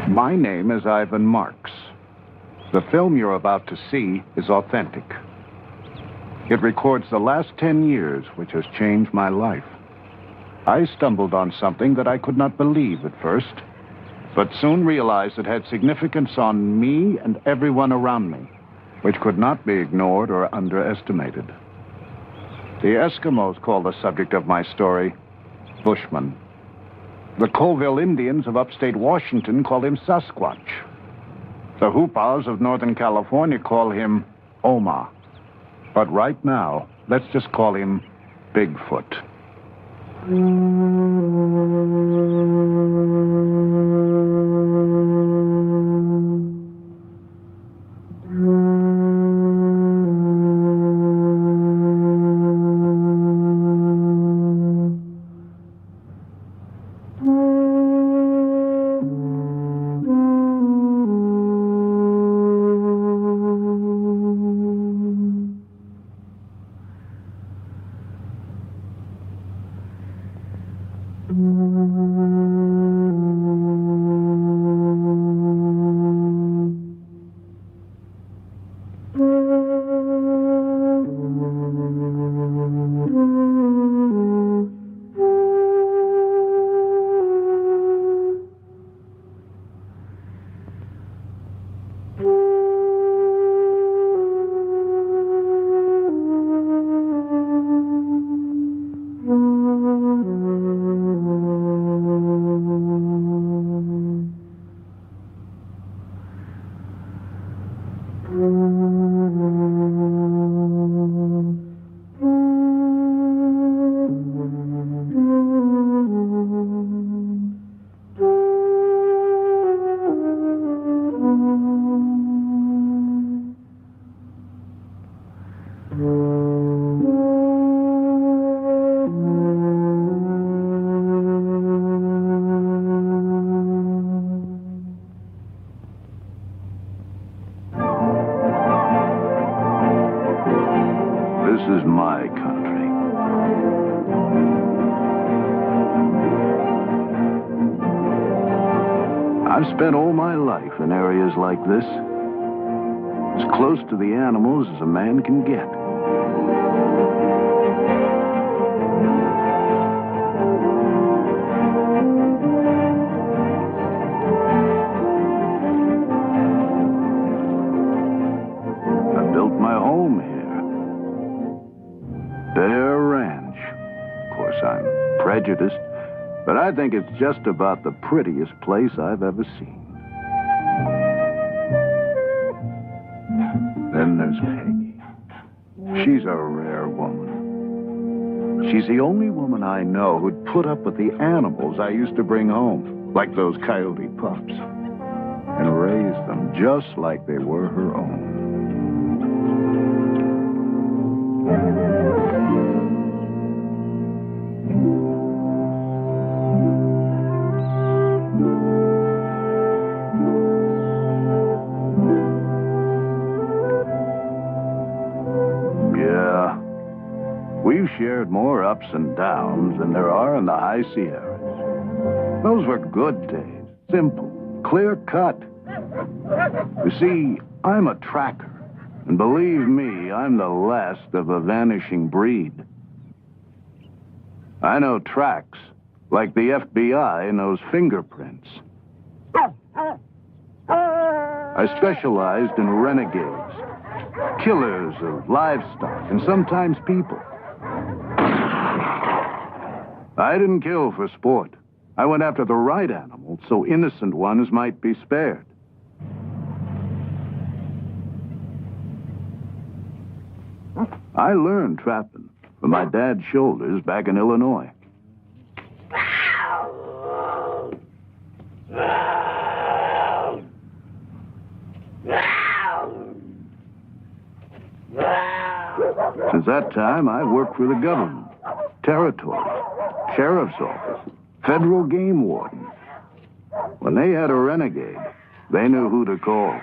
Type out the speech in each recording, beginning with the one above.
My name is Ivan Marx. The film you're about to see is authentic. It records the last 10 years, which has changed my life. I stumbled on something that I could not believe at first, but soon realized it had significance on me and everyone around me, which could not be ignored or underestimated. The Eskimos call the subject of my story Bushman. The Colville Indians of upstate Washington call him Sasquatch. The Hoopas of Northern California call him Om-mah. But right now, let's just call him Bigfoot. This is my country. I've spent all my life in areas like this, as close to the animals as a man can get. I built my home here. Bear Ranch. Of course, I'm prejudiced, but I think it's just about the prettiest place I've ever seen. Then there's Peggy. She's a rare woman. She's the only woman I know who'd put up with the animals I used to bring home, like those coyote pups, and raise them just like they were her own. We've shared more ups and downs than there are in the high Sierras. Those were good days. Simple, clear cut. You see, I'm a tracker. And believe me, I'm the last of a vanishing breed. I know tracks, like the FBI knows fingerprints. I specialized in renegades, killers of livestock, and sometimes people. I didn't kill for sport. I went after the right animals so innocent ones might be spared. I learned trapping from my dad's shoulders back in Illinois. Since that time, I've worked for the government, territory, sheriff's office, federal game warden. When they had a renegade, they knew who to call.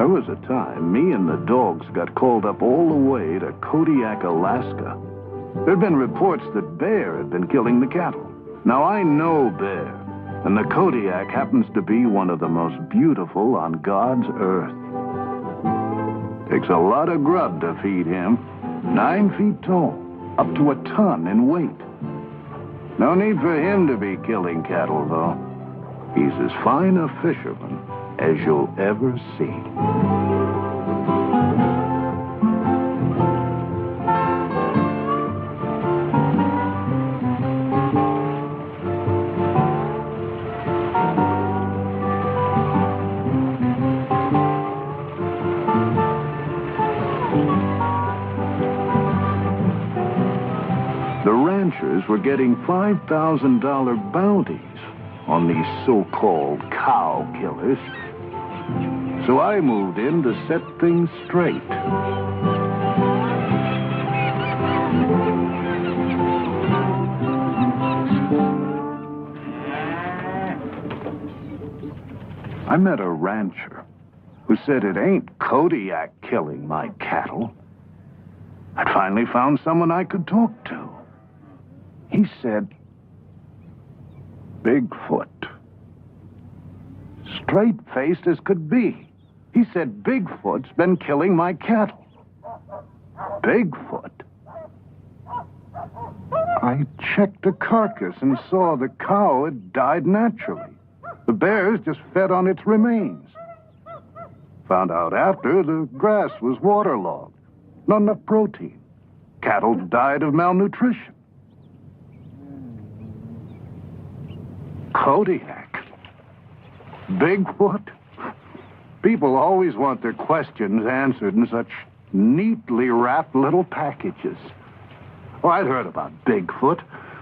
There was a time me and the dogs got called up all the way to Kodiak, Alaska. There'd been reports that Bear had been killing the cattle. Now, I know Bear, and the Kodiak happens to be one of the most beautiful on God's earth. Takes a lot of grub to feed him. 9 feet tall, up to a ton in weight. No need for him to be killing cattle, though. He's as fine a fisherman as you'll ever see. The ranchers were getting $5,000 bounties on these so-called cow killers. So I moved in to set things straight. I met a rancher who said it ain't Kodiak killing my cattle. I'd finally found someone I could talk to. He said, Bigfoot. Straight-faced as could be. He said Bigfoot's been killing my cattle. Bigfoot? I checked the carcass and saw the cow had died naturally. The bears just fed on its remains. Found out after the grass was waterlogged. Not enough protein. Cattle died of malnutrition. Kodiak? Bigfoot? People always want their questions answered in such neatly wrapped little packages. Oh, I'd heard about Bigfoot.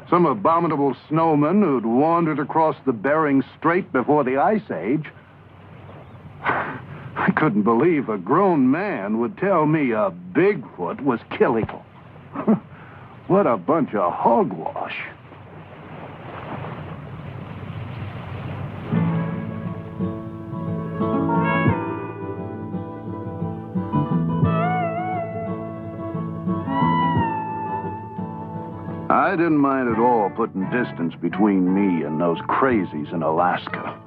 Some abominable snowman who'd wandered across the Bering Strait before the Ice Age. I couldn't believe a grown man would tell me a Bigfoot was killing him. What a bunch of hogwash. I didn't mind at all putting distance between me and those crazies in Alaska.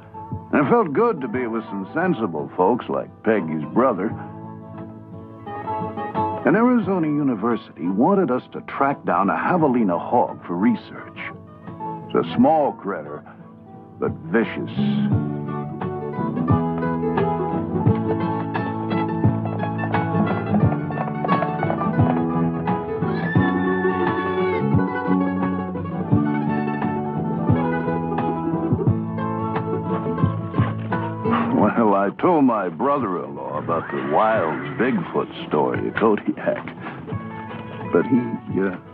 And it felt good to be with some sensible folks like Peggy's brother. And Arizona University wanted us to track down a javelina hog for research. It's a small critter, but vicious. I told my brother-in-law about the wild Bigfoot story at Kodiak, but he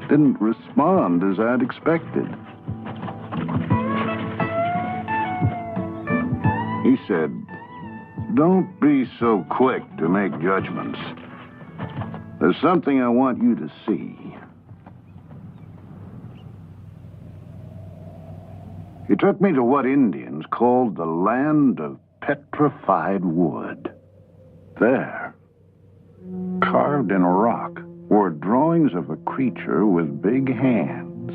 didn't respond as I'd expected. He said, "Don't be so quick to make judgments. There's something I want you to see." He took me to what Indians called the land of petrified wood. There, carved in rock, were drawings of a creature with big hands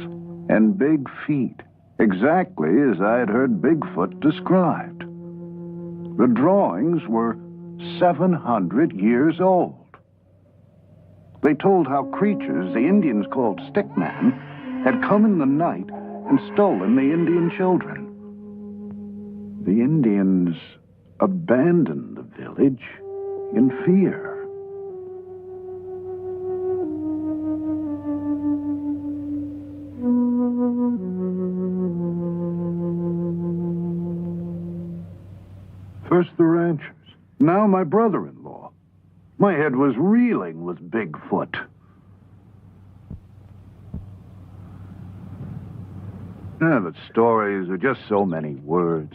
and big feet, exactly as I had heard Bigfoot described. The drawings were 700 years old. They told how creatures the Indians called stickman had come in the night and stolen the Indian children. The Indians abandoned the village in fear. First the ranchers, now my brother-in-law. My head was reeling with Bigfoot. But stories are just so many words.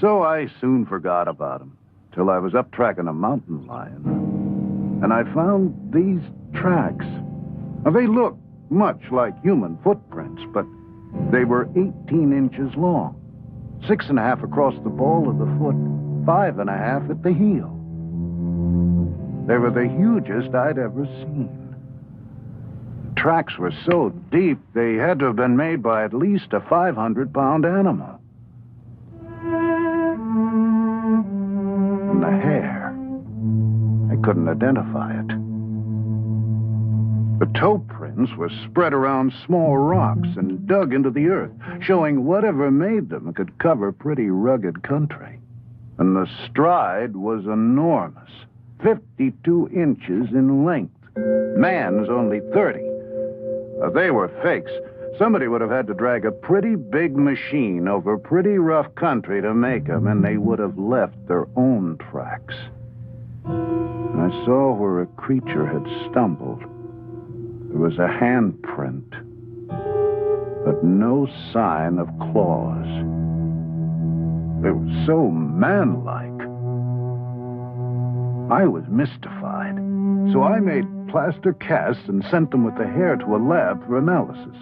So I soon forgot about him, till I was up tracking a mountain lion. And I found these tracks. Now, they look much like human footprints, but they were 18 inches long, 6.5 across the ball of the foot, 5.5 at the heel. They were the hugest I'd ever seen. The tracks were so deep, they had to have been made by at least a 500-pound animal. And the hair, I couldn't identify it. The toe prints were spread around small rocks and dug into the earth, showing whatever made them could cover pretty rugged country. And the stride was enormous, 52 inches in length. Man's only 30. They were fakes. Somebody would have had to drag a pretty big machine over pretty rough country to make them, and they would have left their own tracks. I saw where a creature had stumbled. There was a handprint, but no sign of claws. They were so manlike. I was mystified, so I made plaster casts and sent them with the hair to a lab for analysis.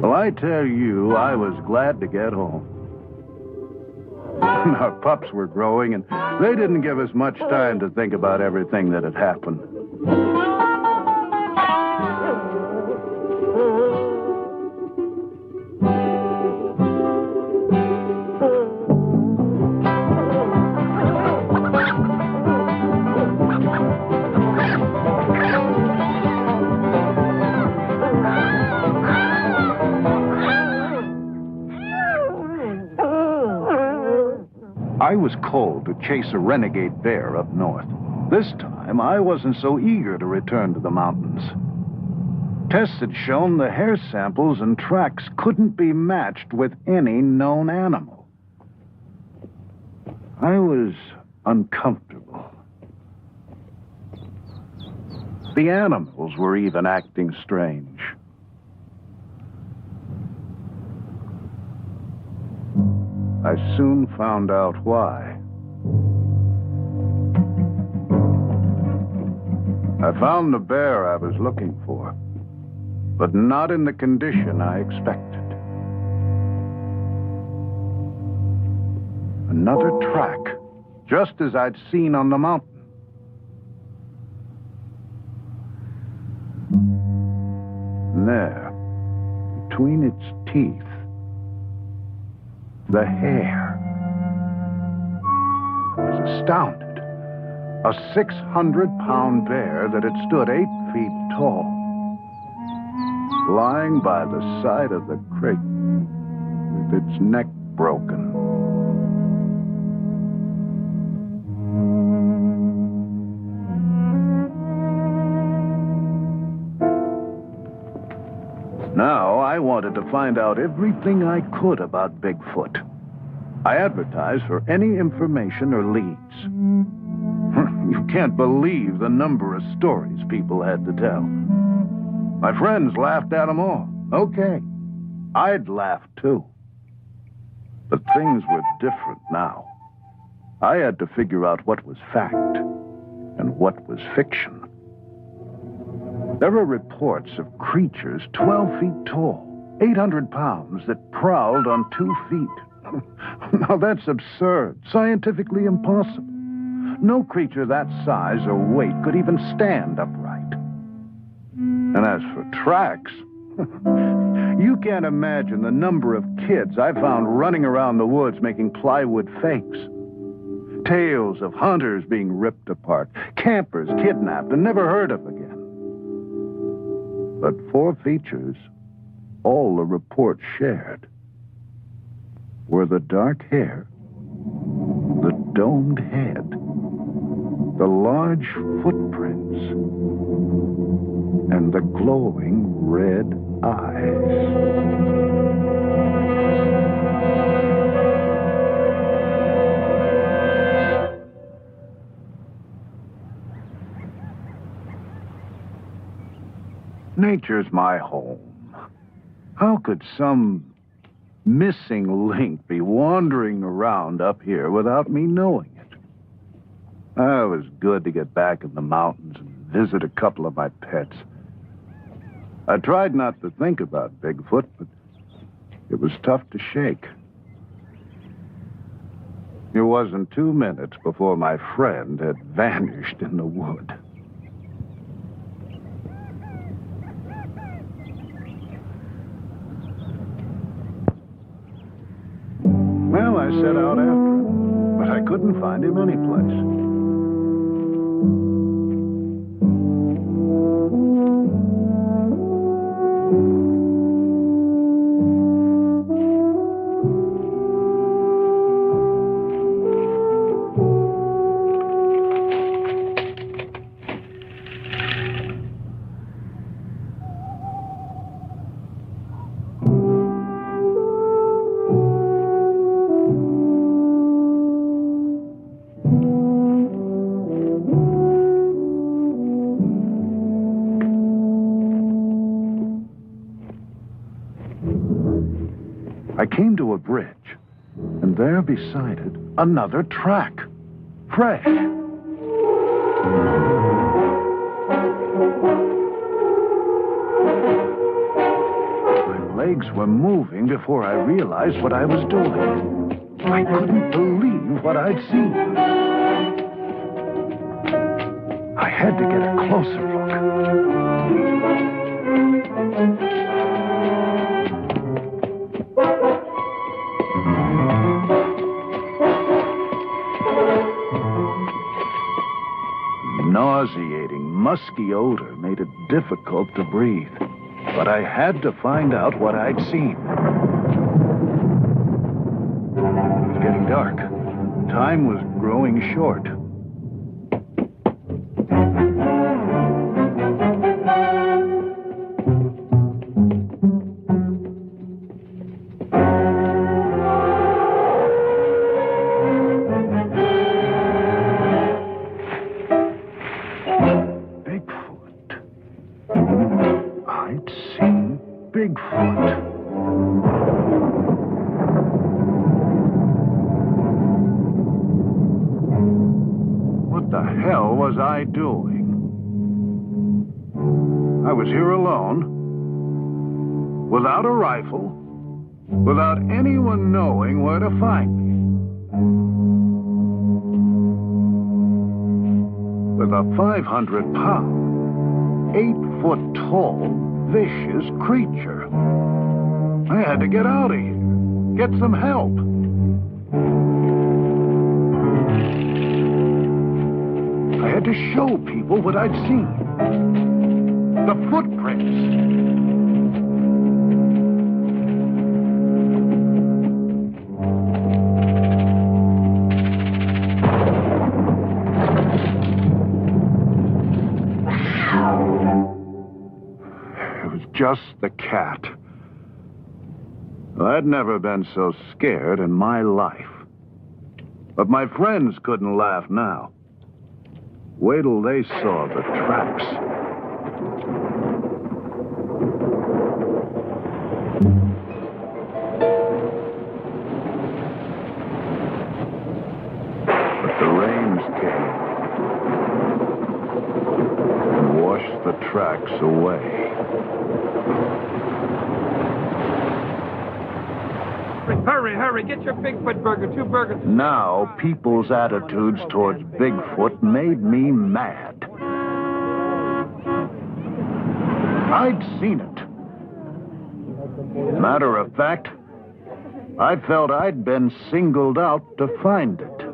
Well, I tell you, I was glad to get home. Our pups were growing, and they didn't give us much time to think about everything that had happened. I was called to chase a renegade bear up north. This time, I wasn't so eager to return to the mountains. Tests had shown the hair samples and tracks couldn't be matched with any known animal. I was uncomfortable. The animals were even acting strange. I soon found out why. I found the bear I was looking for, but not in the condition I expected. Another track, just as I'd seen on the mountain. And there, between its teeth, the hair. I was astounded. A 600-pound bear that had stood 8 feet tall, lying by the side of the creek with its neck broken. Now, I wanted to find out everything I could about Bigfoot. I advertised for any information or leads. You can't believe the number of stories people had to tell. My friends laughed at them all. Okay, I'd laugh too. But things were different now. I had to figure out what was fact and what was fiction. There were reports of creatures 12 feet tall, 800 pounds, that prowled on 2 feet. Now that's absurd, scientifically impossible. No creature that size or weight could even stand upright. And as for tracks, you can't imagine the number of kids I found running around the woods making plywood fakes. Tales of hunters being ripped apart, campers kidnapped and never heard of again. But 4 features all the report shared were the dark hair, the domed head, the large footprints, and the glowing red eyes. Nature's my home. How could some missing link be wandering around up here without me knowing it? It was good to get back in the mountains and visit a couple of my pets. I tried not to think about Bigfoot, but it was tough to shake. It wasn't 2 minutes before my friend had vanished in the wood. Well, I set out after him, but I couldn't find him anyplace. I came to a bridge, and there beside it, another track. Fresh. My legs were moving before I realized what I was doing. I couldn't believe what I'd seen. I had to get a closer look. Nauseating, musky odor made it difficult to breathe. But I had to find out what I'd seen. It was getting dark. Time was growing short. Bigfoot. What the hell was I doing? I was here alone, without a rifle, without anyone knowing where to find me. With a 500-pound, 8-foot-tall, vicious creature. I had to get out of here. Get some help. I had to show people what I'd seen. The footprints. Just the cat. I'd never been so scared in my life. But my friends couldn't laugh now. Wait till they saw the tracks. But the rains came and washed the tracks away. Hurry, hurry, get your Bigfoot burger, 2 burgers. Now, people's attitudes towards Bigfoot made me mad. I'd seen it. Matter of fact, I felt I'd been singled out to find it.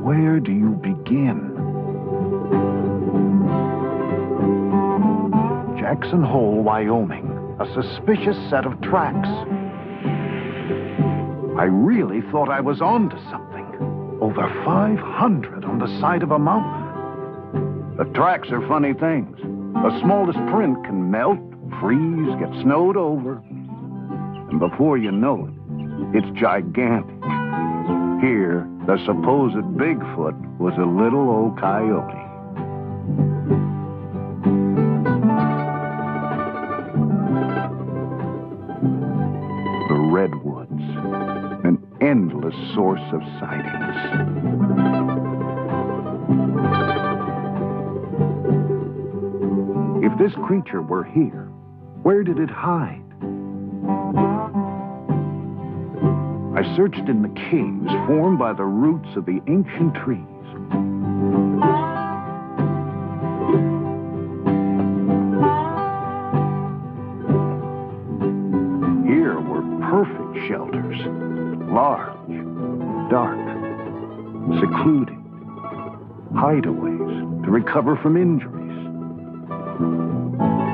Where do you begin? Jackson Hole, Wyoming. A suspicious set of tracks. I really thought I was onto something. Over 500 on the side of a mountain. The tracks are funny things. The smallest print can melt, freeze, get snowed over. And before you know it, it's gigantic. Here, the supposed Bigfoot was a little old coyote. The redwoods, an endless source of sightings. If this creature were here, where did it hide? I searched in the caves formed by the roots of the ancient trees. Here were perfect shelters, large, dark, secluded, hideaways to recover from injuries.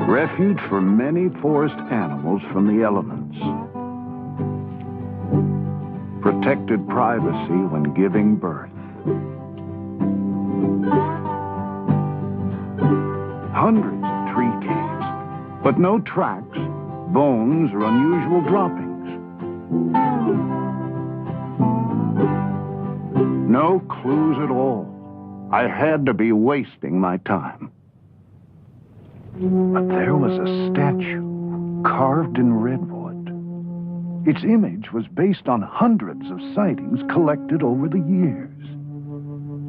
Refuge for many forest animals from the elements. Protected privacy when giving birth. Hundreds of tree caves, but no tracks, bones, or unusual droppings. No clues at all. I had to be wasting my time. But there was a statue carved in redwood. Its image was based on hundreds of sightings collected over the years.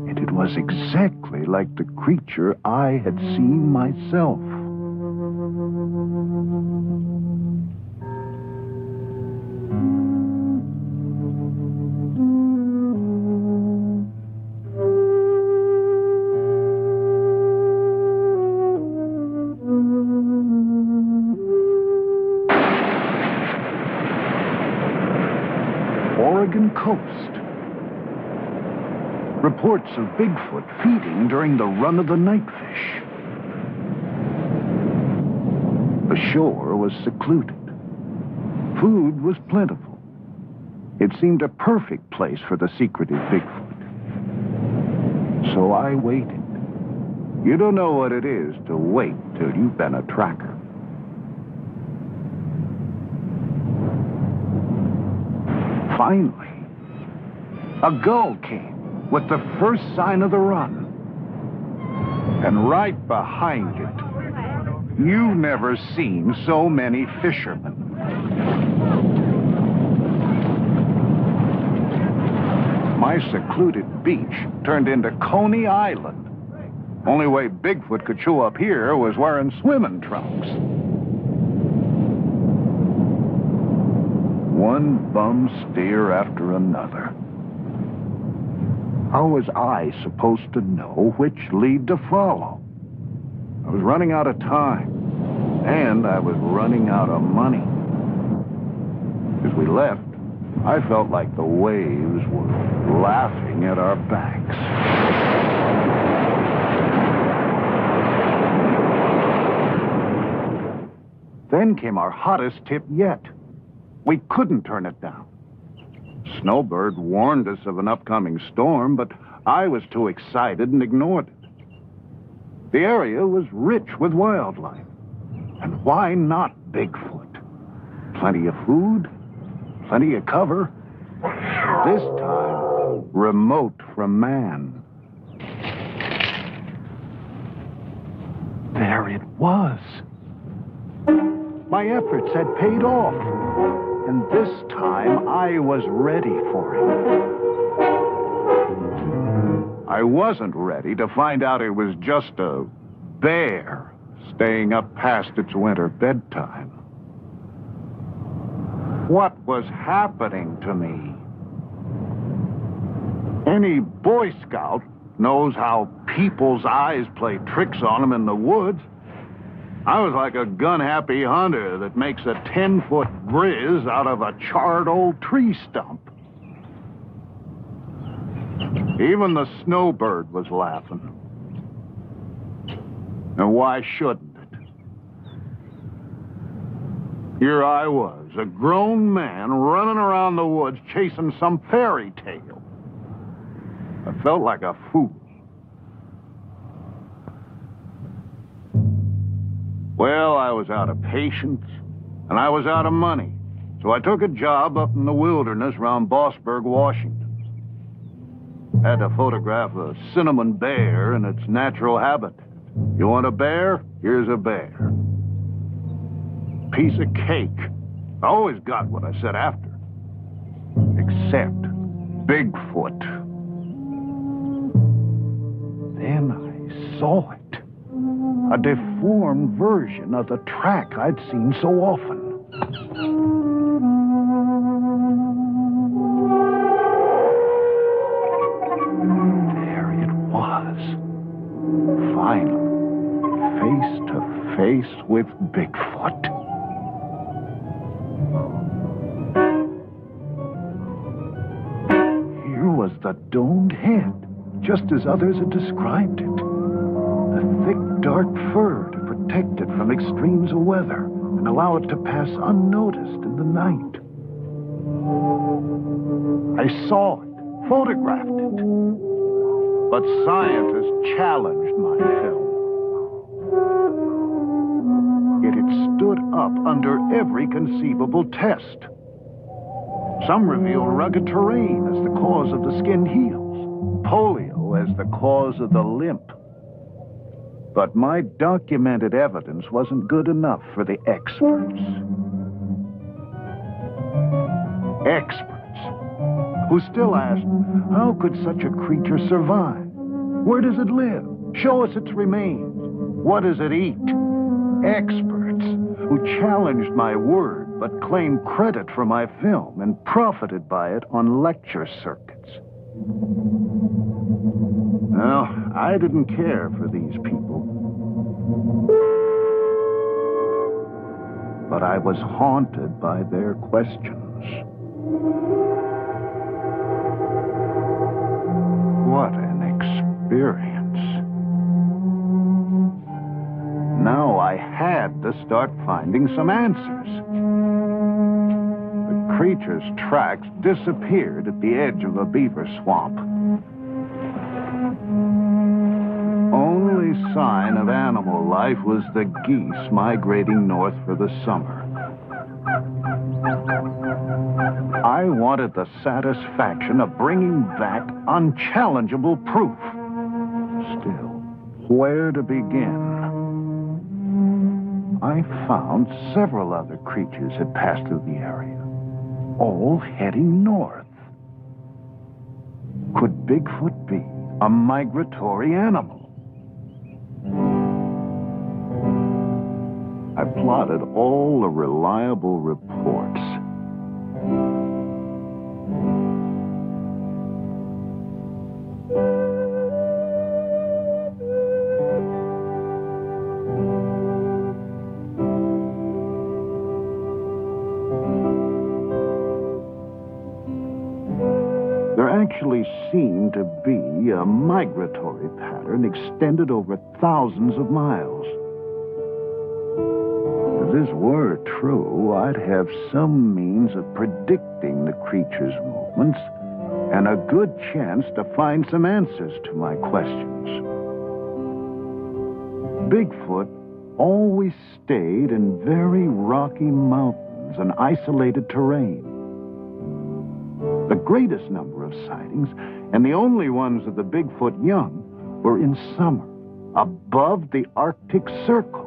And it was exactly like the creature I had seen myself. Oregon coast. Reports of Bigfoot feeding during the run of the nightfish. The shore was secluded. Food was plentiful. It seemed a perfect place for the secretive Bigfoot. So I waited. You don't know what it is to wait till you've been a tracker. Finally, a gull came with the first sign of the run. And right behind it, you've never seen so many fishermen. My secluded beach turned into Coney Island. Only way Bigfoot could show up here was wearing swimming trunks. One bum steer after another. How was I supposed to know which lead to follow? I was running out of time, and I was running out of money. As we left, I felt like the waves were laughing at our backs. Then came our hottest tip yet. We couldn't turn it down. Snowbird warned us of an upcoming storm, but I was too excited and ignored it. The area was rich with wildlife. And why not Bigfoot? Plenty of food, plenty of cover. This time, remote from man. There it was. My efforts had paid off. And this time, I was ready for it. I wasn't ready to find out it was just a bear staying up past its winter bedtime. What was happening to me? Any Boy Scout knows how people's eyes play tricks on them in the woods. I was like a gun-happy hunter that makes a 10-foot grizz out of a charred old tree stump. Even the snowbird was laughing. And why shouldn't it? Here I was, a grown man running around the woods chasing some fairy tale. I felt like a fool. Well, I was out of patience, and I was out of money. So I took a job up in the wilderness around Bossburg, Washington. Had to photograph a cinnamon bear in its natural habitat. You want a bear? Here's a bear. Piece of cake. I always got what I said after. Except Bigfoot. Then I saw it. a deformed version of the track I'd seen so often. There it was. Finally, face to face with Bigfoot. Here was the domed head, just as others had described it. The thick, dark fur to protect it from extremes of weather and allow it to pass unnoticed in the night. I saw it, photographed it, but scientists challenged my film. Yet it stood up under every conceivable test. Some revealed rugged terrain as the cause of the skinned heels, polio as the cause of the limp. But my documented evidence wasn't good enough for the experts. Experts who still asked, how could such a creature survive? Where does it live? Show us its remains. What does it eat? Experts who challenged my word but claimed credit for my film and profited by it on lecture circuits. Well, I didn't care for these people. But I was haunted by their questions. What an experience. Now I had to start finding some answers. The creature's tracks disappeared at the edge of a beaver swamp. Only sign of animal life was the geese migrating north for the summer. I wanted the satisfaction of bringing back unchallengeable proof. Still, where to begin? I found several other creatures had passed through the area, all heading north. Could Bigfoot be a migratory animal? I plotted all the reliable reports. There actually seemed to be a migratory pattern extended over thousands of miles. If this were true, I'd have some means of predicting the creature's movements and a good chance to find some answers to my questions. Bigfoot always stayed in very rocky mountains and isolated terrain. The greatest number of sightings, and the only ones of the Bigfoot young, were in summer, above the Arctic Circle.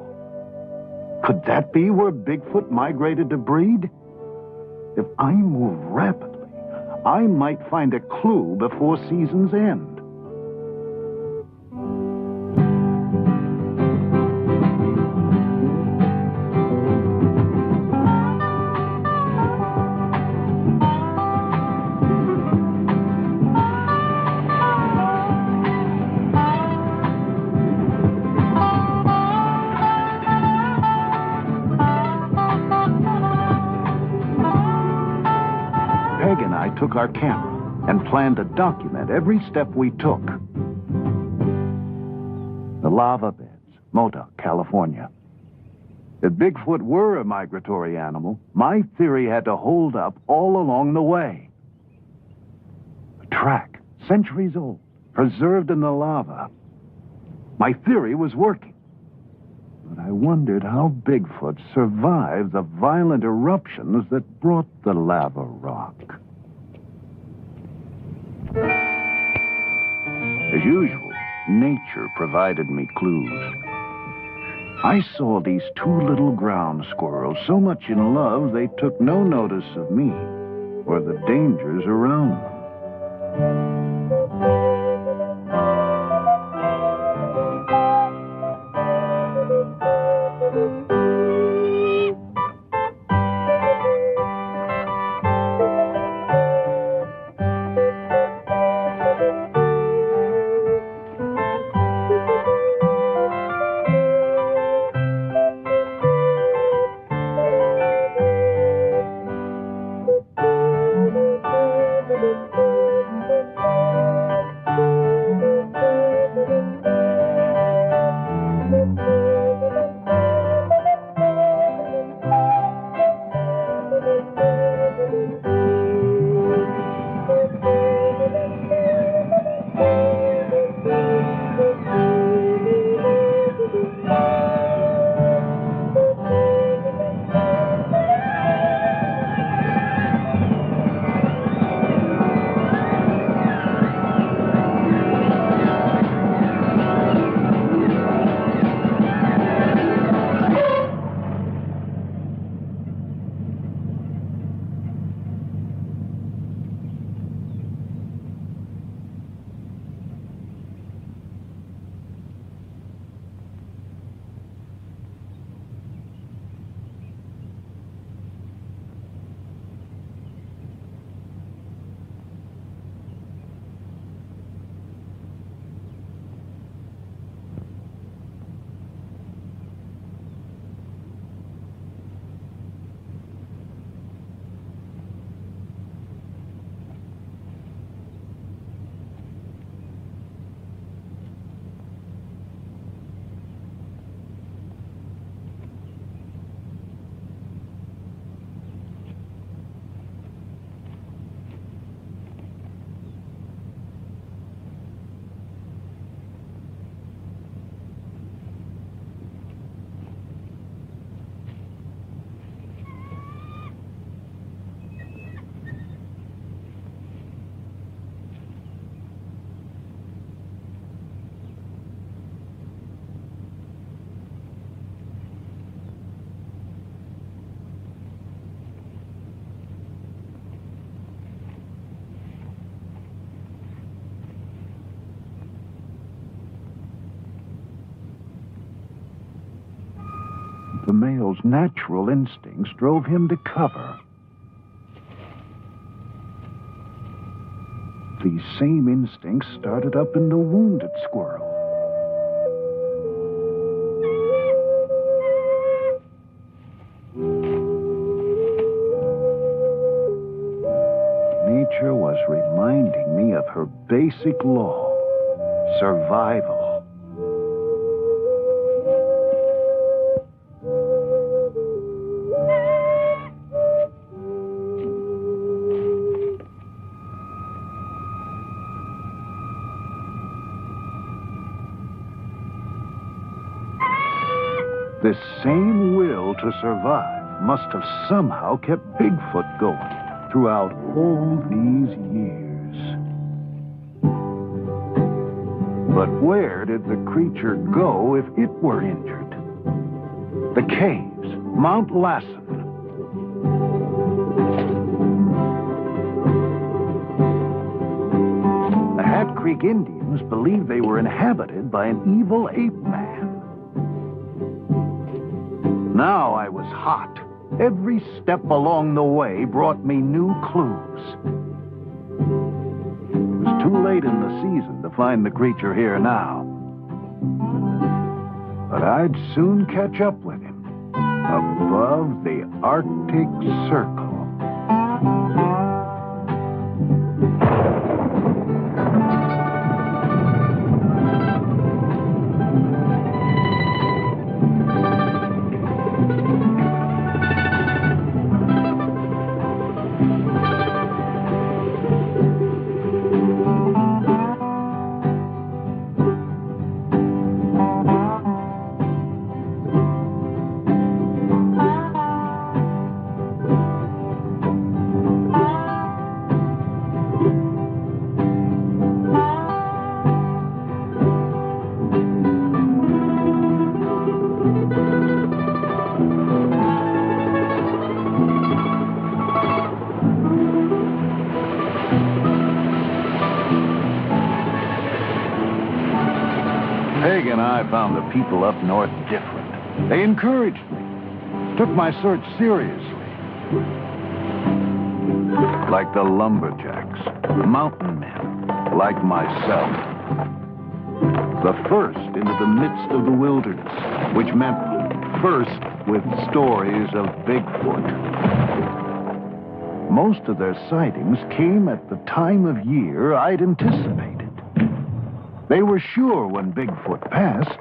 Could that be where Bigfoot migrated to breed? If I move rapidly, I might find a clue before season's end. Took our camera and planned to document every step we took. The lava beds, Modoc, California. If Bigfoot were a migratory animal, my theory had to hold up all along the way. A track, centuries old, preserved in the lava. My theory was working. But I wondered how Bigfoot survived the violent eruptions that brought the lava rock. As usual, nature provided me clues. I saw these two little ground squirrels so much in love they took no notice of me or the dangers around them. the male's natural instincts drove him to cover. These same instincts started up in the wounded squirrel. Nature was reminding me of her basic law, survival. This same will to survive must have somehow kept Bigfoot going throughout all these years. But where did the creature go if it were injured? The caves, Mount Lassen. The Hat Creek Indians believed they were inhabited by an evil ape man. Now I was hot. Every step along the way brought me new clues. It was too late in the season to find the creature here now. But I'd soon catch up with him above the Arctic Circle. Peg and I found the people up north different. They encouraged me, took my search seriously. Like the lumberjacks, mountain men, like myself. The first into the midst of the wilderness, which meant first with stories of Bigfoot. Most of their sightings came at the time of year I'd anticipated. They were sure when Bigfoot passed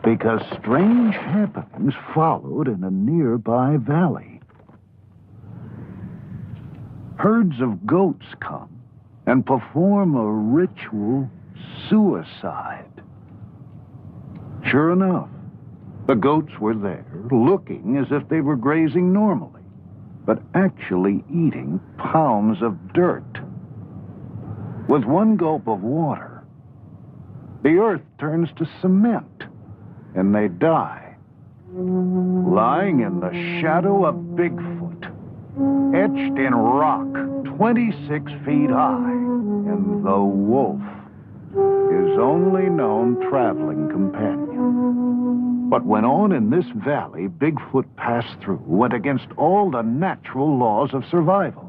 because strange happenings followed in a nearby valley. Herds of goats come and perform a ritual suicide. Sure enough, the goats were there, looking as if they were grazing normally, but actually eating pounds of dirt. With one gulp of water, the earth turns to cement, and they die, lying in the shadow of Bigfoot, etched in rock 26 feet high, and the wolf, his only known traveling companion. What went on in this valley Bigfoot passed through went against all the natural laws of survival.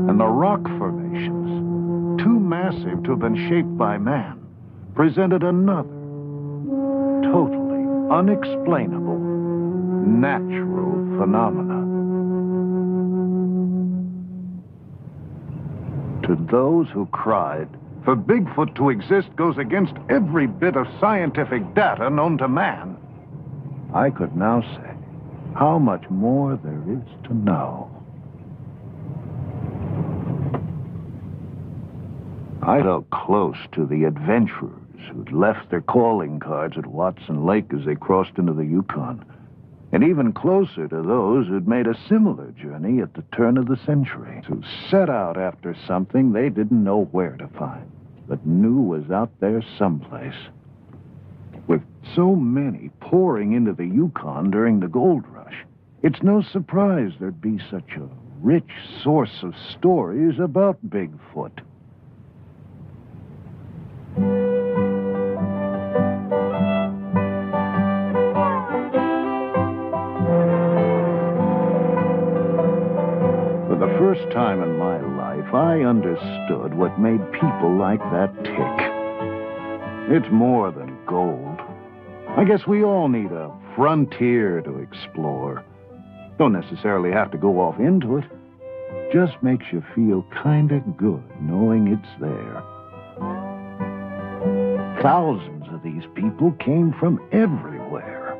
And the rock formations, too massive to have been shaped by man, presented another, totally unexplainable, natural phenomena. To those who cried, for Bigfoot to exist goes against every bit of scientific data known to man, I could now say how much more there is to know. I felt close to the adventurers who'd left their calling cards at Watson Lake as they crossed into the Yukon, and even closer to those who'd made a similar journey at the turn of the century, who set out after something they didn't know where to find, but knew was out there someplace. With so many pouring into the Yukon during the gold rush, it's no surprise there'd be such a rich source of stories about Bigfoot. first time in my life, I understood what made people like that tick. It's more than gold. I guess we all need a frontier to explore. Don't necessarily have to go off into it. Just makes you feel kind of good knowing it's there. Thousands of these people came from everywhere.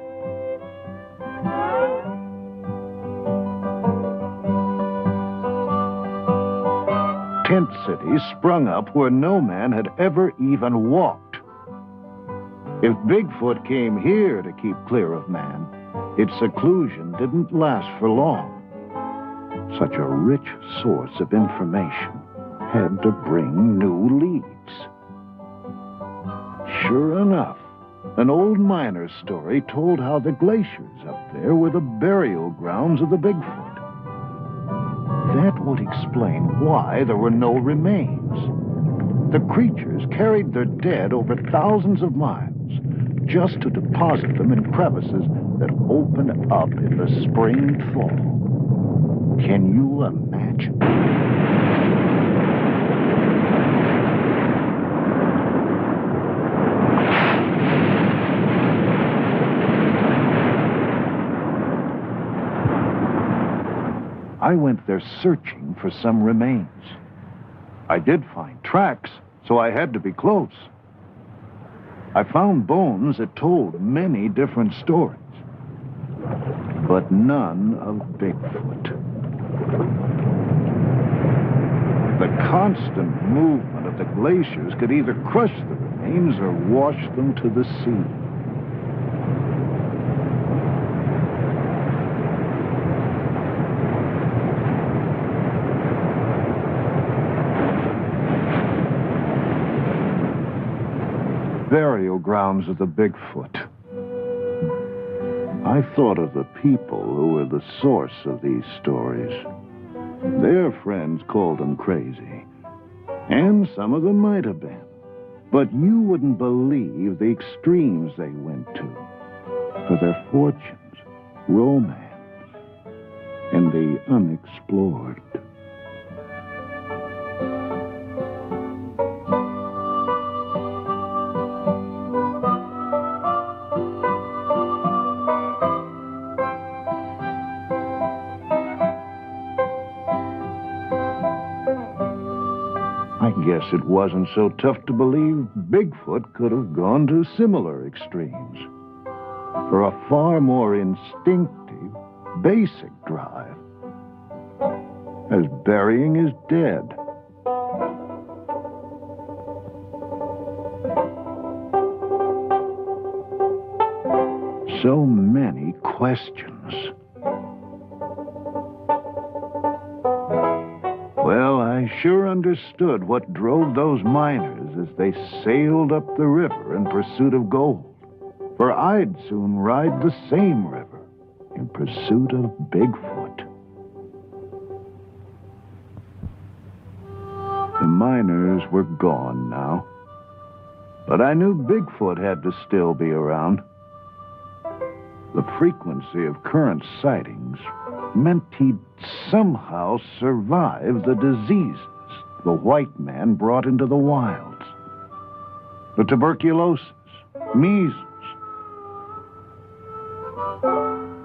Tent cities sprung up where no man had ever even walked. If Bigfoot came here to keep clear of man, its seclusion didn't last for long. Such a rich source of information had to bring new leads. Sure enough, an old miner's story told how the glaciers up there were the burial grounds of the Bigfoot. That would explain why there were no remains. The creatures carried their dead over thousands of miles just to deposit them in crevices that open up in the spring thaw. Can you imagine? I went there searching for some remains. I did find tracks, so I had to be close. I found bones that told many different stories, but none of Bigfoot. The constant movement of the glaciers could either crush the remains or wash them to the sea. Burial grounds of the Bigfoot. I thought of the people who were the source of these stories. Their friends called them crazy, and some of them might have been. But you wouldn't believe the extremes they went to for their fortunes, romance, and the unexplored. I guess it wasn't so tough to believe Bigfoot could have gone to similar extremes for a far more instinctive, basic drive, as burying his dead. So many questions. Well, I sure understood what drove those miners as they sailed up the river in pursuit of gold. For I'd soon ride the same river in pursuit of Bigfoot. The miners were gone now, but I knew Bigfoot had to still be around. The frequency of current sightings meant he'd somehow survive the diseases the white man brought into the wilds. The tuberculosis, measles,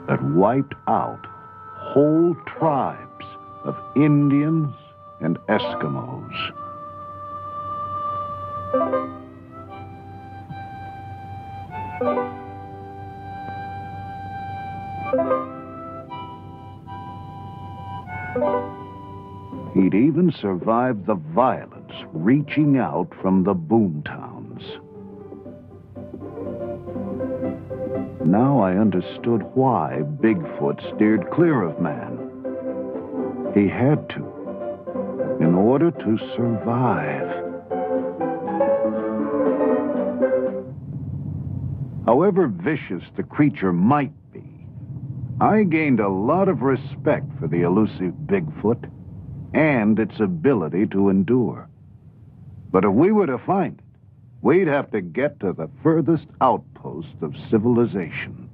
that wiped out whole tribes of Indians and Eskimos. He'd even survived the violence reaching out from the boomtowns. Now I understood why Bigfoot steered clear of man. He had to, in order to survive. However vicious the creature might be, I gained a lot of respect for the elusive Bigfoot and its ability to endure. But if we were to find it, we'd have to get to the furthest outpost of civilization.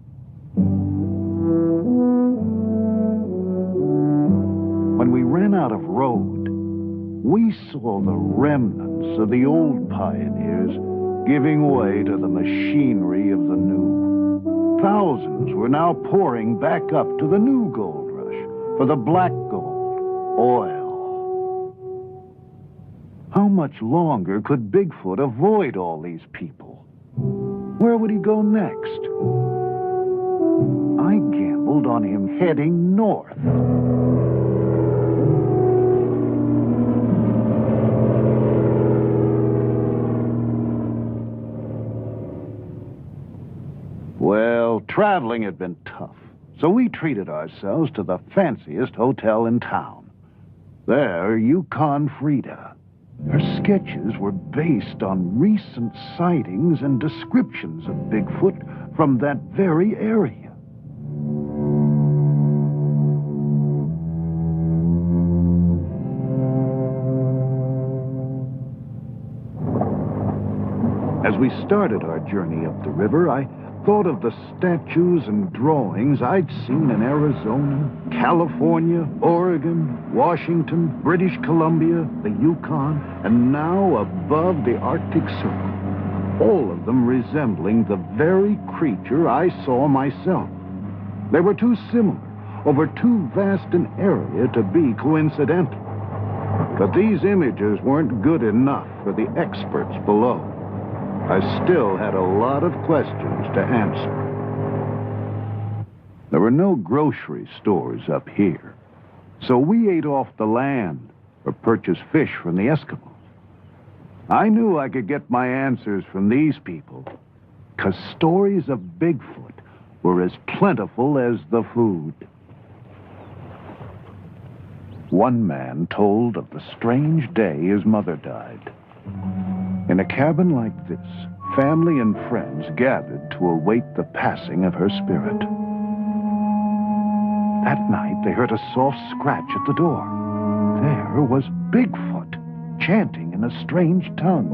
When we ran out of road, we saw the remnants of the old pioneers giving way to the machinery of the new. Thousands were now pouring back up to the new gold rush for the black gold, oil. How much longer could Bigfoot avoid all these people? Where would he go next? I gambled on him heading north. Well, traveling had been tough, so we treated ourselves to the fanciest hotel in town. There, Yukon Frida. Her sketches were based on recent sightings and descriptions of Bigfoot from that very area. As we started our journey up the river, I thought of the statues and drawings I'd seen in Arizona, California, Oregon, Washington, British Columbia, the Yukon, and now above the Arctic Circle, all of them resembling the very creature I saw myself. They were too similar, over too vast an area to be coincidental. But these images weren't good enough for the experts below. I still had a lot of questions to answer. There were no grocery stores up here, so we ate off the land or purchased fish from the Eskimos. I knew I could get my answers from these people, because stories of Bigfoot were as plentiful as the food. One man told of the strange day his mother died. In a cabin like this, family and friends gathered to await the passing of her spirit. That night, they heard a soft scratch at the door. There was Bigfoot, chanting in a strange tongue.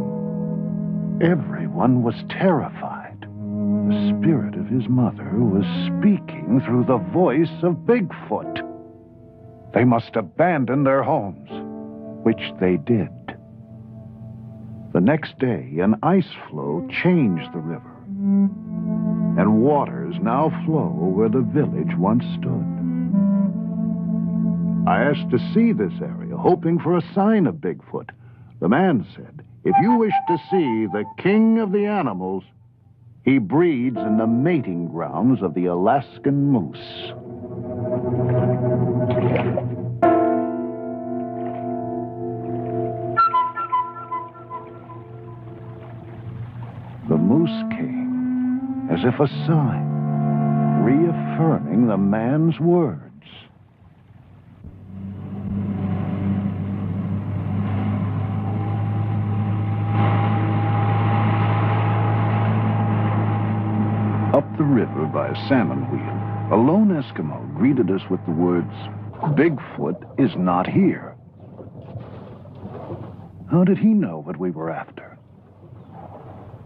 Everyone was terrified. The spirit of his mother was speaking through the voice of Bigfoot. They must abandon their homes, which they did. The next day, an ice floe changed the river, and waters now flow where the village once stood. I asked to see this area, hoping for a sign of Bigfoot. The man said, if you wish to see the king of the animals, he breeds in the mating grounds of the Alaskan moose. The moose came, as if a sign, reaffirming the man's words. Up the river by a salmon wheel, a lone Eskimo greeted us with the words, "Bigfoot is not here." How did he know what we were after?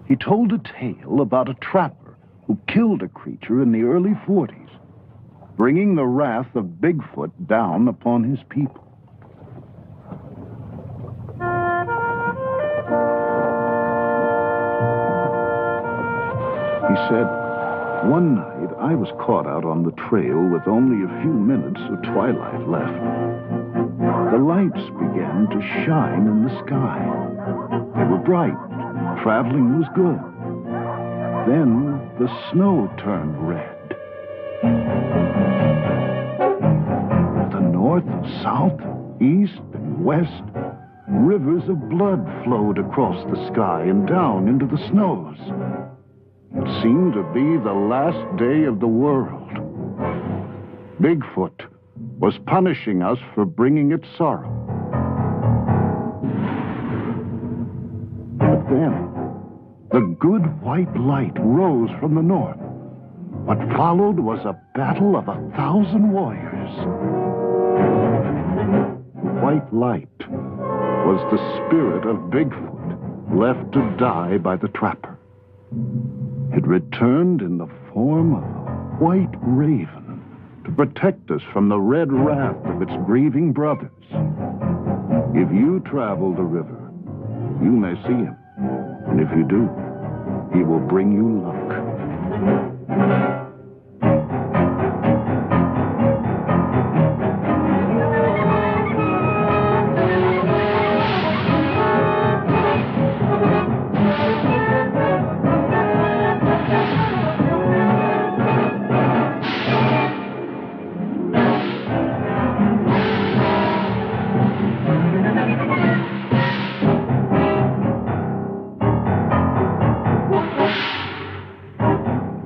He told a tale about a trapper who killed a creature in the early 40s, bringing the wrath of Bigfoot down upon his people. He said, one night I was caught out on the trail with only a few minutes of twilight left. The lights began to shine in the sky. They were bright. Traveling was good. Then the snow turned red. To the north, south, east, and west, rivers of blood flowed across the sky and down into the snows. It seemed to be the last day of the world. Bigfoot was punishing us for bringing it sorrow. But then, the good white light rose from the north. What followed was a battle of 1,000 warriors. The white light was the spirit of Bigfoot, left to die by the trapper. It returned in the form of a white raven to protect us from the red wrath of its grieving brothers. If you travel the river, you may see him. And if you do, he will bring you luck.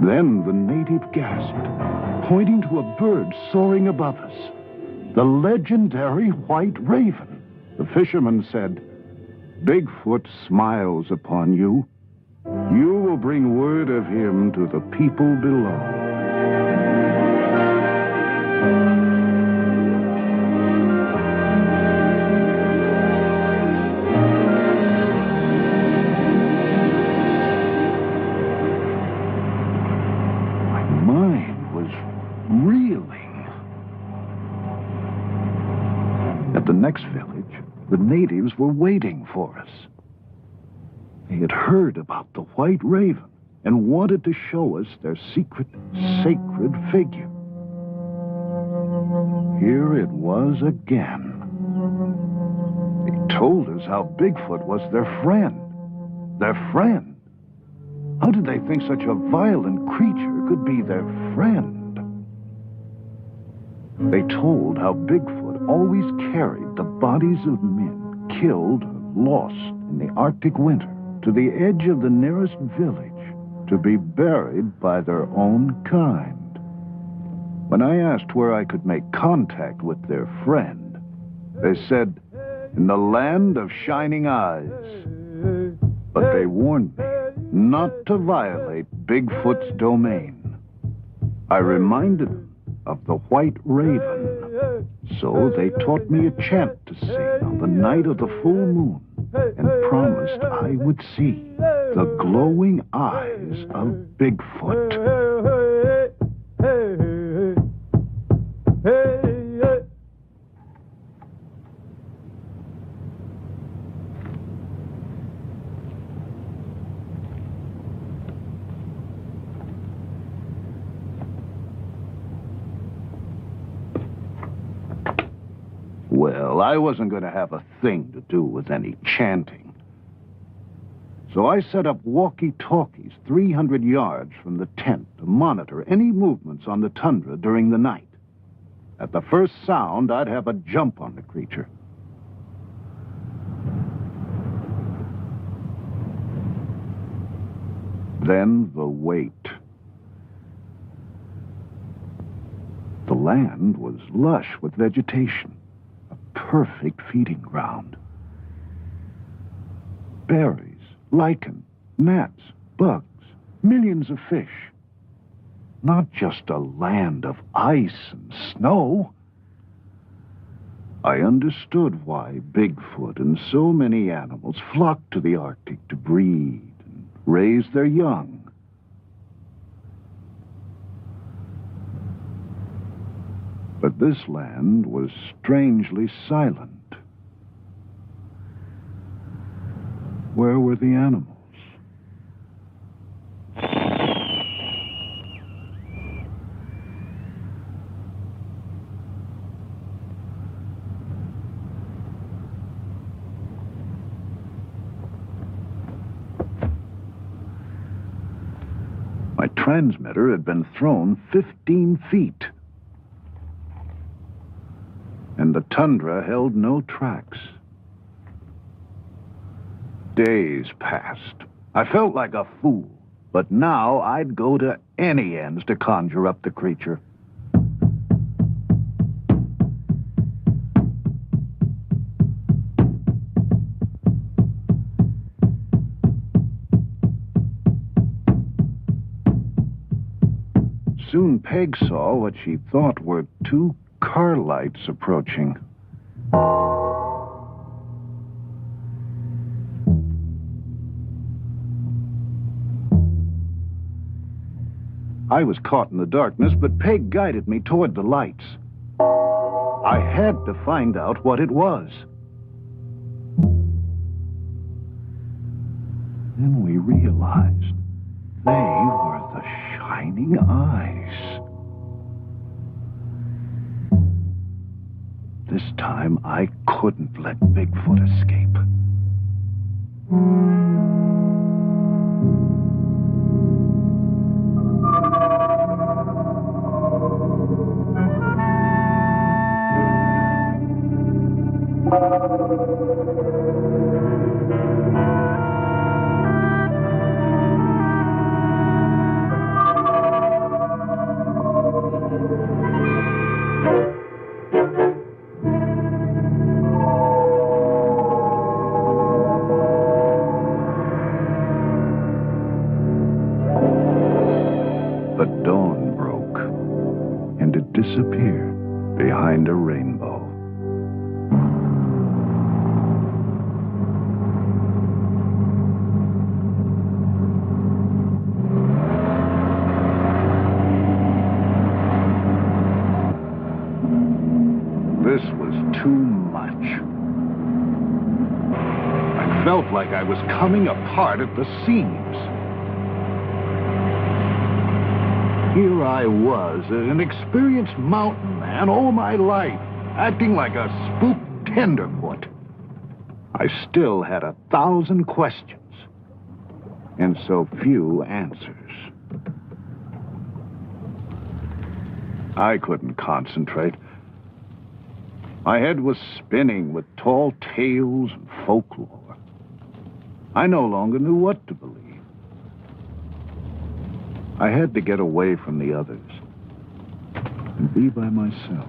Then the native gasped, pointing to a bird soaring above us. The legendary white raven. The fisherman said, "Bigfoot smiles upon you. You will bring word of him to the people below." At the next village, the natives were waiting for us. They had heard about the white raven and wanted to show us their secret, sacred figure. Here it was again. They told us how Bigfoot was their friend. Their friend? How did they think such a violent creature could be their friend? They told how Bigfoot always carried the bodies of men killed or lost in the Arctic winter to the edge of the nearest village to be buried by their own kind. When I asked where I could make contact with their friend, they said, "In the land of shining eyes." But they warned me not to violate Bigfoot's domain. I reminded them of the white raven. So they taught me a chant to sing on the night of the full moon and promised I would see the glowing eyes of Bigfoot. Well, I wasn't going to have a thing to do with any chanting. So I set up walkie-talkies 300 yards from the tent to monitor any movements on the tundra during the night. At the first sound, I'd have a jump on the creature. Then the wait. The land was lush with vegetation. Perfect feeding ground. Berries, lichen, gnats, bugs, millions of fish. Not just a land of ice and snow. I understood why Bigfoot and so many animals flocked to the Arctic to breed and raise their young. But this land was strangely silent. Where were the animals? My transmitter had been thrown 15 feet. And the tundra held no tracks. Days passed. I felt like a fool, but now I'd go to any ends to conjure up the creature. Soon Peg saw what she thought were two car lights approaching. I was caught in the darkness, but Peg guided me toward the lights. I had to find out what it was. Then we realized they were the shining eyes. This time, I couldn't let Bigfoot escape. The dawn broke, and it disappeared behind a rainbow. This was too much. I felt like I was coming apart at the seams. Here I was, an experienced mountain man all my life, acting like a spooked tenderfoot. I still had 1,000 questions, and so few answers. I couldn't concentrate. My head was spinning with tall tales and folklore. I no longer knew what to believe. I had to get away from the others and be by myself.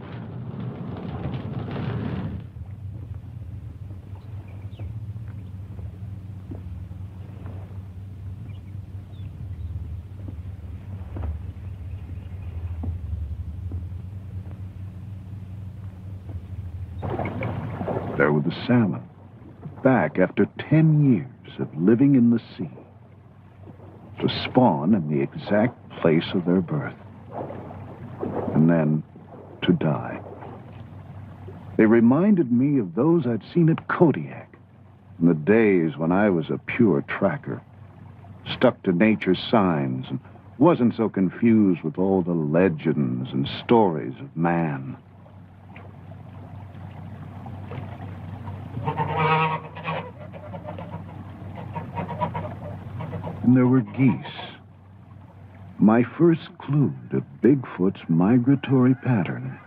There were the salmon, back after 10 years of living in the sea, to spawn in the exact place of their birth, and then to die. They reminded me of those I'd seen at Kodiak in the days when I was a pure tracker, stuck to nature's signs and wasn't so confused with all the legends and stories of man. And there were geese. My first clue to Bigfoot's migratory pattern.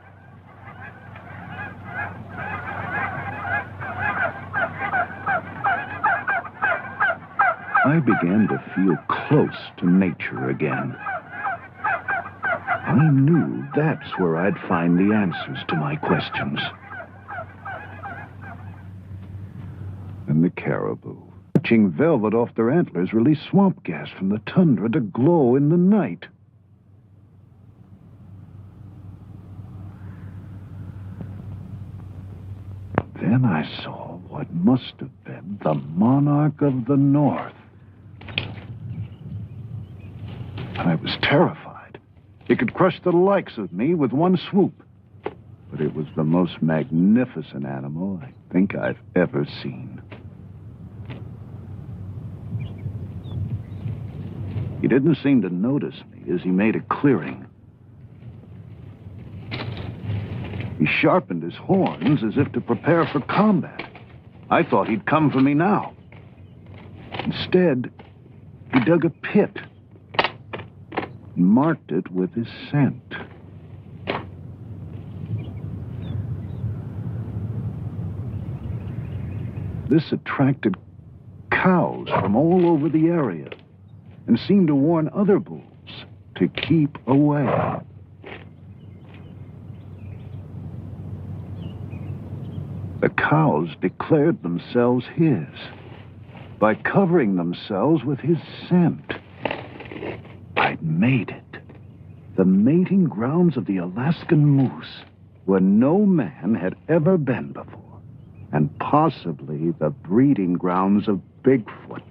I began to feel close to nature again. I knew that's where I'd find the answers to my questions. And the caribou, watching velvet off their antlers, release swamp gas from the tundra to glow in the night. Then I saw what must have been the monarch of the north. And I was terrified. It could crush the likes of me with one swoop. But it was the most magnificent animal I think I've ever seen. He didn't seem to notice me as he made a clearing. He sharpened his horns as if to prepare for combat. I thought he'd come for me now. Instead, he dug a pit and marked it with his scent. This attracted cows from all over the area and seemed to warn other bulls to keep away. The cows declared themselves his by covering themselves with his scent. I'd made it. The mating grounds of the Alaskan moose, where no man had ever been before, and possibly the breeding grounds of Bigfoot.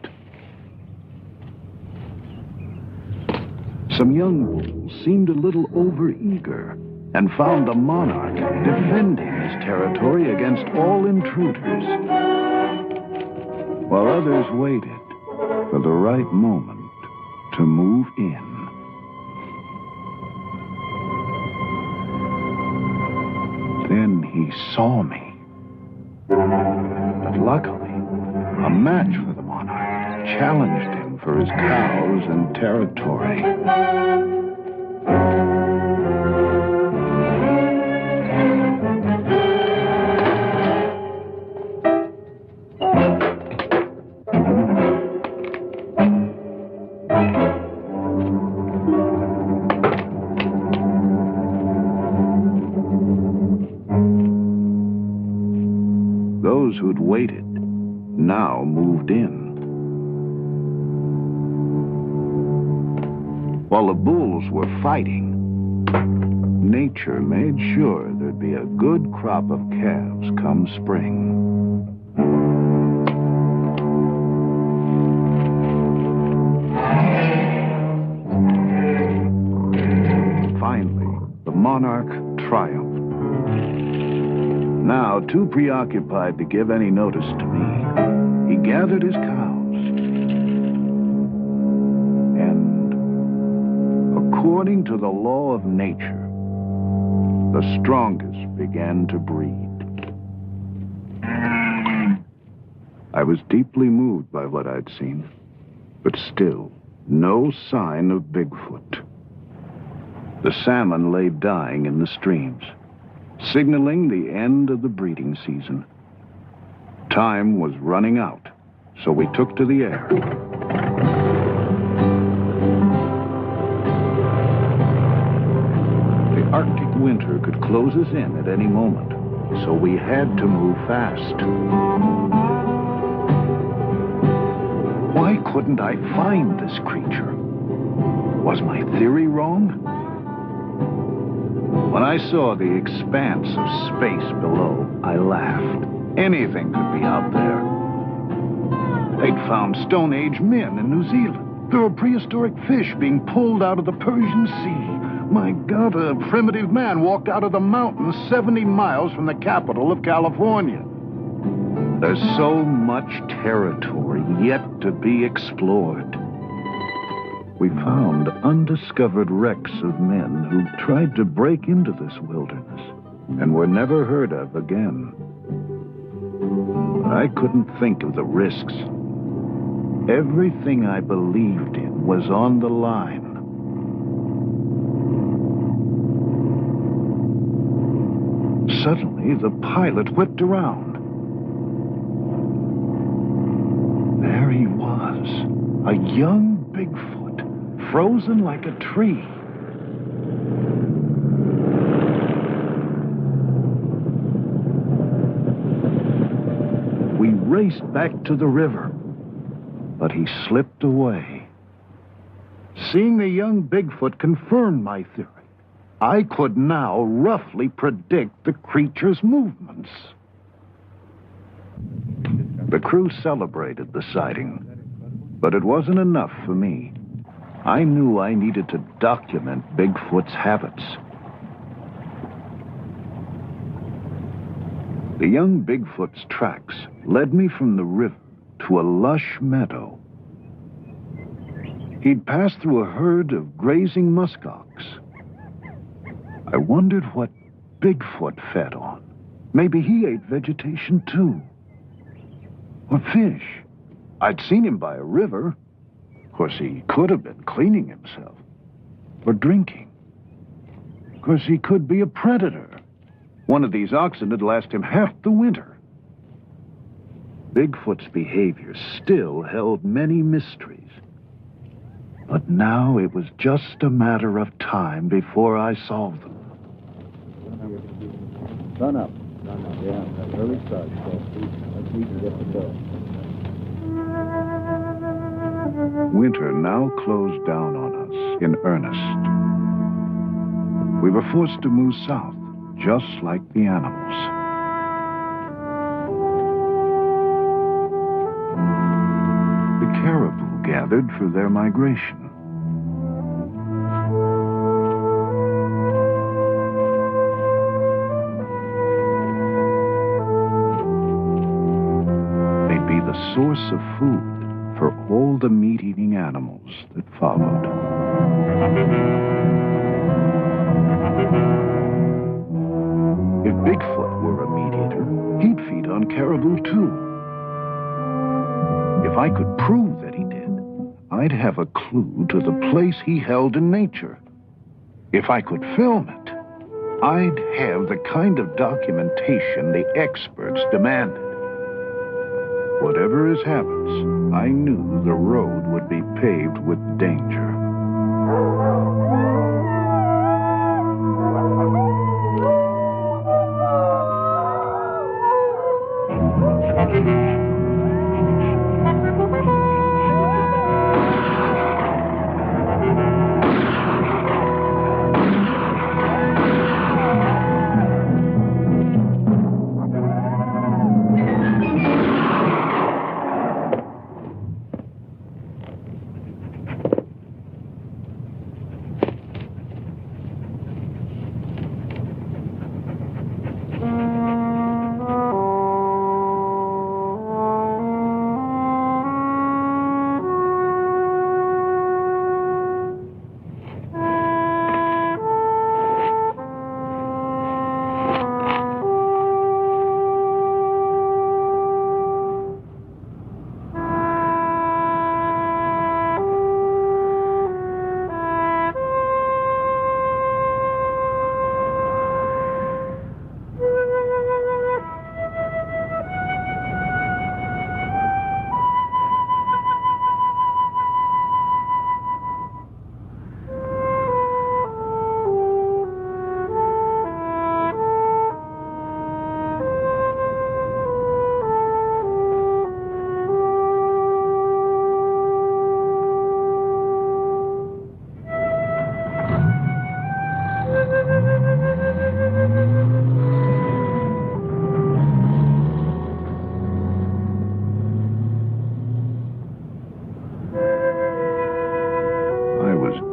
Some young bulls seemed a little overeager and found the monarch defending his territory against all intruders, while others waited, for the right moment to move in. Then he saw me. But luckily, a match for the monarch challenged him for his cows and territory. Those who'd waited now moved in. While the bulls were fighting, nature made sure there'd be a good crop of calves come spring. Finally, the monarch triumphed. Now, too preoccupied to give any notice to me, he gathered his cows. And, according to the law of nature, the strongest began to breed. I was deeply moved by what I'd seen, but still, no sign of Bigfoot. The salmon lay dying in the streams, signaling the end of the breeding season. Time was running out, so we took to the air. The Arctic winter could close us in at any moment, so we had to move fast. Why couldn't I find this creature? Was my theory wrong? When I saw the expanse of space below, I laughed. Anything could be out there. They'd found Stone Age men in New Zealand. There were prehistoric fish being pulled out of the Persian Sea. My God, a primitive man walked out of the mountains 70 miles from the capital of California. There's so much territory yet to be explored. We found undiscovered wrecks of men who tried to break into this wilderness and were never heard of again. I couldn't think of the risks. Everything I believed in was on the line. Suddenly, the pilot whipped around. There he was, a young Bigfoot, frozen like a tree. We raced back to the river, but he slipped away. Seeing the young Bigfoot confirmed my theory. I could now roughly predict the creature's movements. The crew celebrated the sighting, but it wasn't enough for me. I knew I needed to document Bigfoot's habits. The young Bigfoot's tracks led me from the river to a lush meadow. He'd passed through a herd of grazing muskox. I wondered what Bigfoot fed on. Maybe he ate vegetation too. Or fish. I'd seen him by a river. Of course, he could have been cleaning himself. Or drinking. Of course, he could be a predator. One of these oxen had lasted him half the winter. Bigfoot's behavior still held many mysteries. But now it was just a matter of time before I solved them. Sun up, yeah, that's early start, so we can get the bill. Winter now closed down on us in earnest. We were forced to move south, just like the animals. The caribou gathered for their migration. They'd be the source of food for all the meat-eating animals that followed. If Bigfoot were a meat-eater, he'd feed on caribou too. If I could prove that he did, I'd have a clue to the place he held in nature. If I could film it, I'd have the kind of documentation the experts demanded. Whatever his habits, I knew the road would be paved with danger.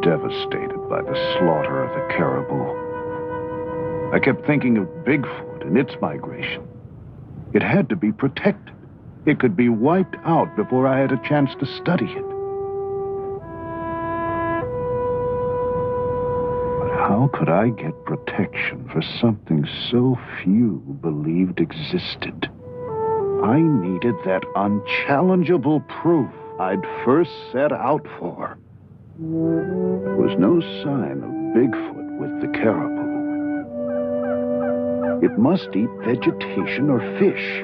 Devastated by the slaughter of the caribou. I kept thinking of Bigfoot and its migration. It had to be protected. It could be wiped out before I had a chance to study it. But how could I get protection for something so few believed existed? I needed that unchallengeable proof I'd first set out for. There was no sign of Bigfoot with the caribou. It must eat vegetation or fish.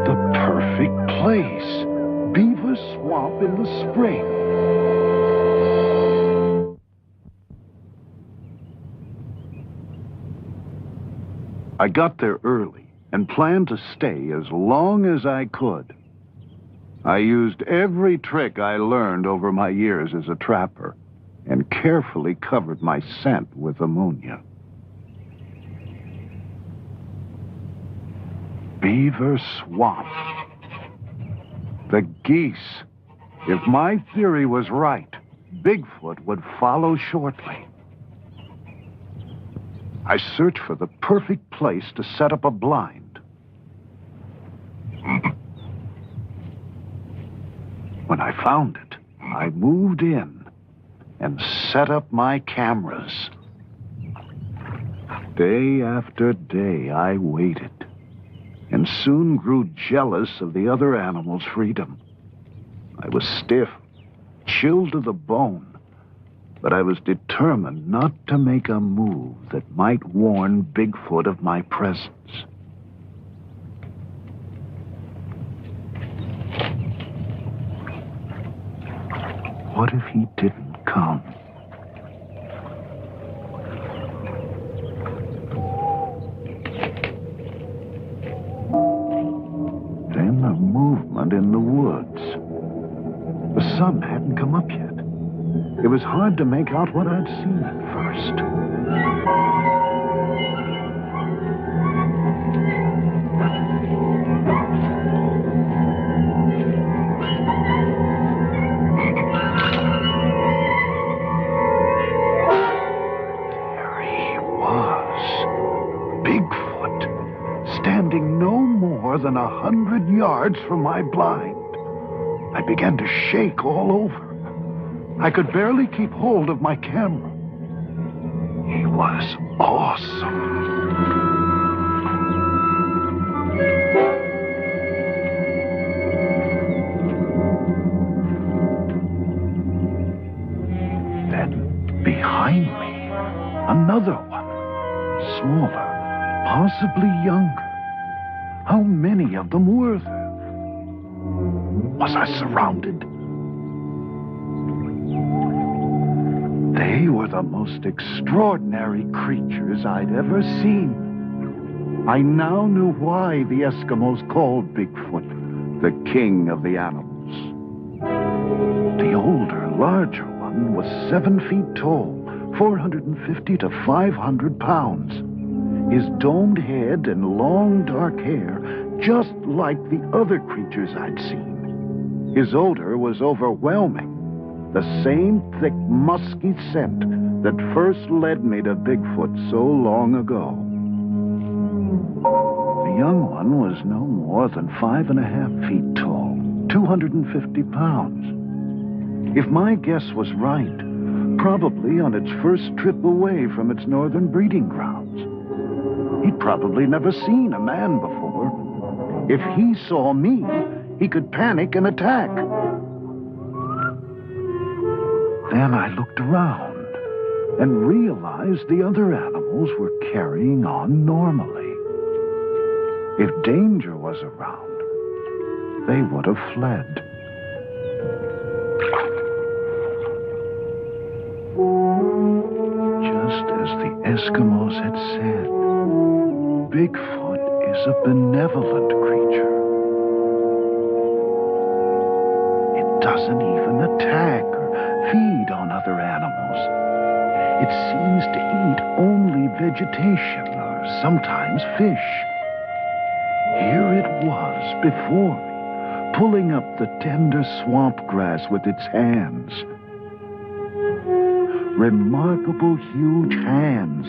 The perfect place. Beaver Swamp in the spring. I got there early and planned to stay as long as I could. I used every trick I learned over my years as a trapper and carefully covered my scent with ammonia. Beaver Swamp. The geese. If my theory was right, Bigfoot would follow shortly. I searched for the perfect place to set up a blind. When I found it, I moved in and set up my cameras. Day after day, I waited and soon grew jealous of the other animals' freedom. I was stiff, chilled to the bone, but I was determined not to make a move that might warn Bigfoot of my presence. What if he didn't come? Then a movement in the woods. The sun hadn't come up yet. It was hard to make out what I'd seen at first. There he was, Bigfoot, standing no more more than 100 yards from my blind. I began to shake all over. I could barely keep hold of my camera. He was awesome. Then, behind me, another one, smaller, possibly younger. How many of them were there? Was I surrounded? They were the most extraordinary creatures I'd ever seen. I now knew why the Eskimos called Bigfoot the king of the animals. The older, larger one was 7 feet tall, 450 to 500 pounds. His domed head and long dark hair, just like the other creatures I'd seen. His odor was overwhelming. The same thick, musky scent that first led me to Bigfoot so long ago. The young one was no more than 5.5 feet tall, 250 pounds. If my guess was right, probably on its first trip away from its northern breeding grounds. He'd probably never seen a man before. If he saw me, he could panic and attack. Then I looked around and realized the other animals were carrying on normally. If danger was around, they would have fled. Just as the Eskimos had said, Bigfoot is a benevolent creature. It doesn't even attack or feed on other animals. It seems to eat only vegetation or sometimes fish. Here it was before me, pulling up the tender swamp grass with its hands. Remarkable huge hands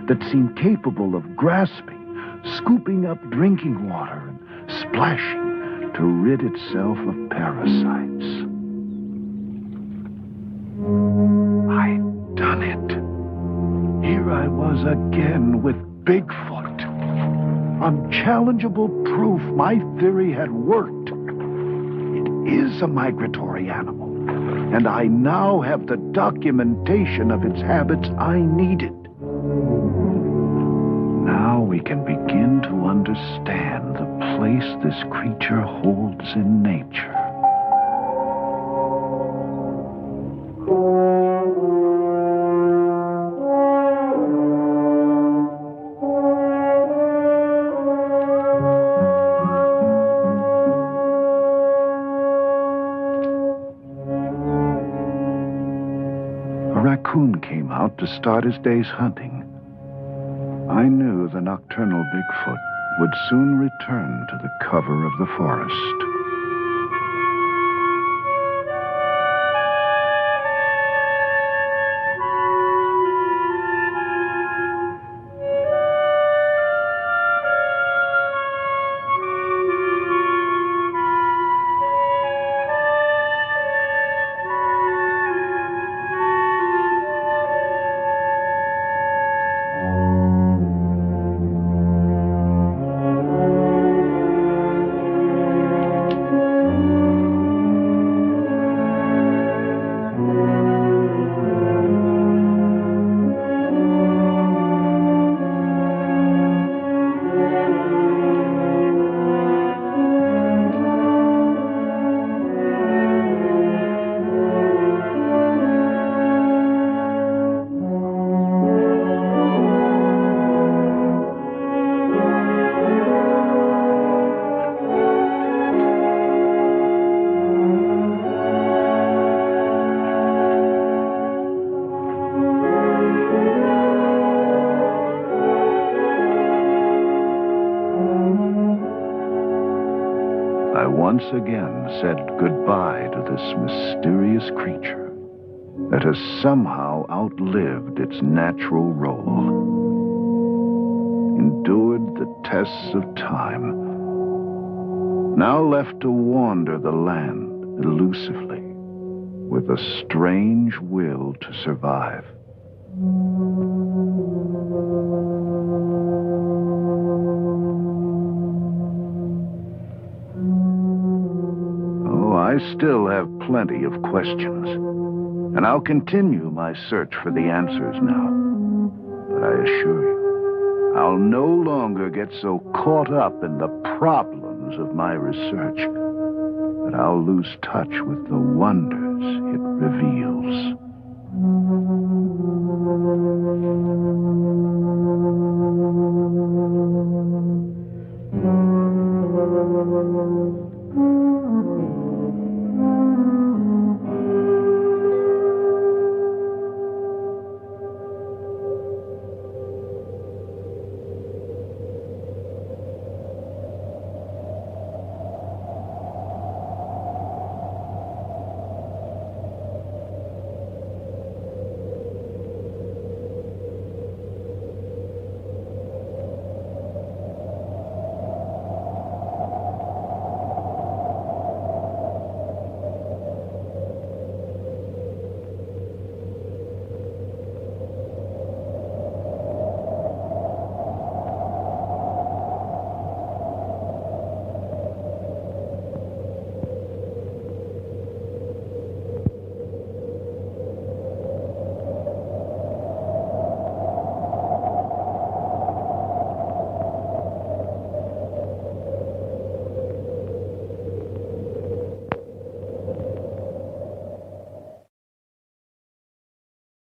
that seemed capable of grasping, scooping up drinking water, and splashing to rid itself of parasites. I'd done it. Here I was again with Bigfoot. Unchallengeable proof my theory had worked. It is a migratory animal, and I now have the documentation of its habits I needed. Now we can begin to understand the place this creature holds in nature. Raccoon came out to start his day's hunting. I knew the nocturnal Bigfoot would soon return to the cover of the forest. I once again said goodbye to this mysterious creature that has somehow outlived its natural role, endured the tests of time, now left to wander the land elusively, with a strange will to survive. Oh, I still have plenty of questions, and I'll continue my search for the answers now. But I assure you, I'll no longer get so caught up in the problems of my research that I'll lose touch with the wonders it reveals.